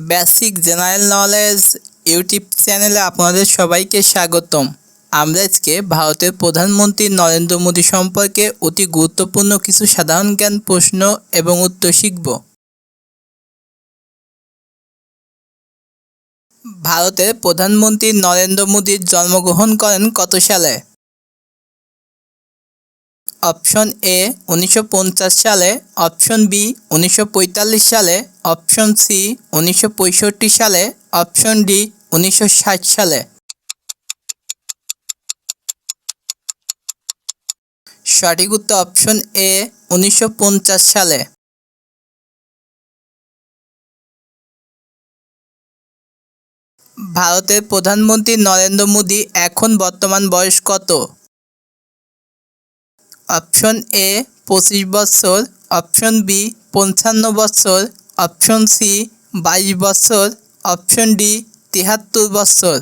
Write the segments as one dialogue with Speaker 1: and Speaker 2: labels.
Speaker 1: Basic general knowledge YouTube চ্যানেলে আপনাদের সবাইকে স্বাগতম। আমরা আজকে ভারতের প্রধানমন্ত্রী নরেন্দ্র মোদী সম্পর্কে অতি গুরুত্বপূর্ণ কিছু সাধারণ জ্ঞান প্রশ্ন এবং উত্তর শিখব। ভারতের প্রধানমন্ত্রী নরেন্দ্র মোদী জন্মগ্রহণ করেন কত সালে? অপশন এ 1950 সালে, অপশন বি 1945 সালে, অপশন সি 1965 সালে, অপশন ডি 1960 সালে। সঠিক উত্তর অপশন এ 1950 সালে। ভারতের প্রধানমন্ত্রী নরেন্দ্র মোদী এখন বর্তমান বয়স কত? অপশন এ 25 বছর, অপশন বি 55 বছর, অপশন সি 22 বছর, অপশন ডি 73 বছর।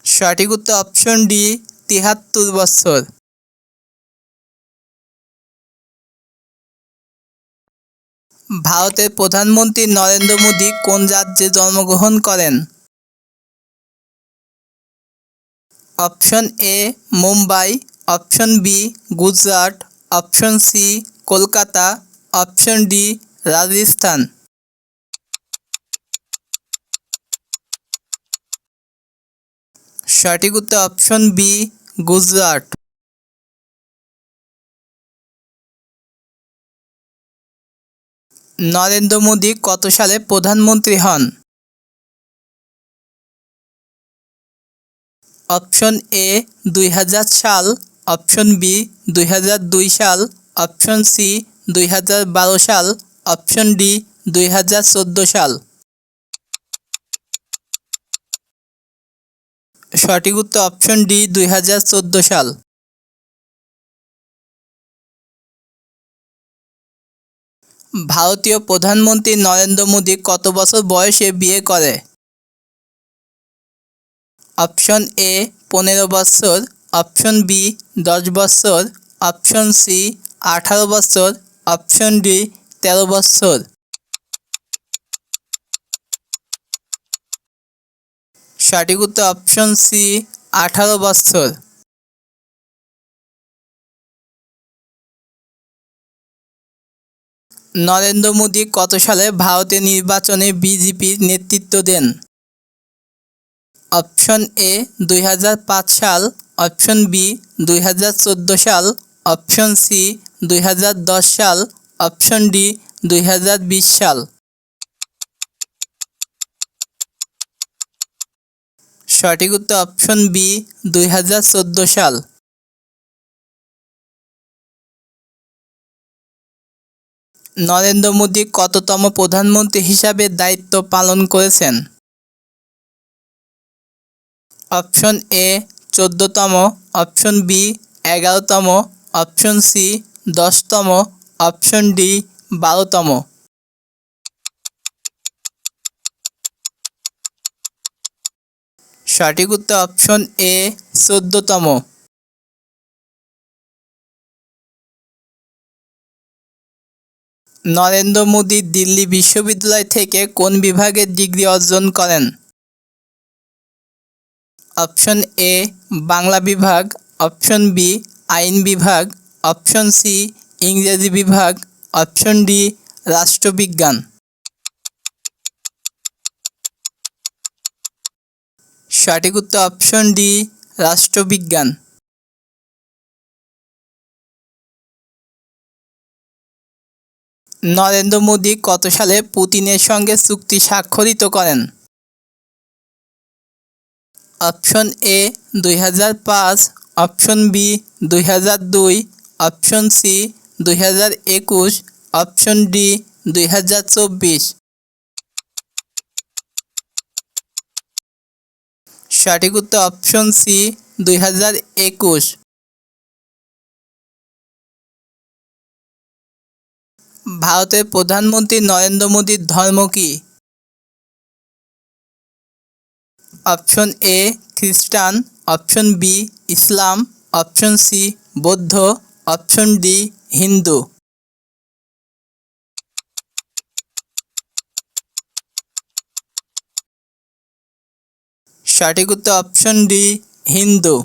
Speaker 1: সঠিক উত্তর অপশন ডি 73 বছর। ভারতের প্রধানমন্ত্রী নরেন্দ্র মোদী কোন রাজ্যে জন্মগ্রহণ করেন? Option A Mumbai, option B Gujarat, option C Kolkata, option D Rajasthan. সঠিক উত্তর অপশন বি গুজরাট। নরেন্দ্র মোদী কত সালে প্রধানমন্ত্রী হন? অপশন এ 2000 সাল, অপশন বি 2002 সাল, অপশন সি 2012 সাল, অপশন ডি 2014 সাল। সঠিক উত্তর অপশন ডি 2014 সাল। ভারতীয় প্রধানমন্ত্রী নরেন্দ্র মোদী কত বছর বয়সে বিয়ে করে? অপশন এ 15 বছর, অপশন বি 10 বছর, অপশন সি 18 বছর, অপশন ডি 13 বছর। সঠিক উত্তর অপশন সি 18 বছর। নরেন্দ্র মোদী কত সালে ভারতের নির্বাচনে বিজেপির নেতৃত্ব দেন? অপশন এ 2005 সাল, অপশন বি 2014 সাল, অপশন সি 2010 সাল, অপশন ডি 2020 সাল। সঠিক উত্তর অপশন বি 2014 সাল। নরেন্দ্র মোদী কততম প্রধানমন্ত্রী হিসাবে দায়িত্ব পালন করেছেন? অপশন এ 14তম, অপশন বি 11তম, অপশন সি 10তম, অপশন ডি 12তম। সঠিক উত্তর অপশন এ 14তম। নরেন্দ্র মোদী দিল্লি বিশ্ববিদ্যালয় থেকে কোন বিভাগে ডিগ্রি অর্জন করেন? অপশন এ বাংলা বিভাগ, অপশন বি আইন বিভাগ, অপশন সি ইংরেজি বিভাগ, অপশন ডি রাষ্ট্রবিজ্ঞান। সঠিক উত্তর অপশন ডি রাষ্ট্রবিজ্ঞান। নরেন্দ্র মোদী কত সালে পুতিনের সঙ্গে চুক্তি স্বাক্ষরিত করেন? Option A 2005, option B 2002, option C 2021, option D 2024। সঠিক উত্তর অপশন সি 2021। ভারতের প্রধানমন্ত্রী নরেন্দ্র মোদীর ধর্ম কি? অপশন এ খ্রিস্টান, অপশন বি ইসলাম, অপশন সি বৌদ্ধ, অপশন ডি হিন্দু। সঠিক উত্তর অপশন ডি, হিন্দু।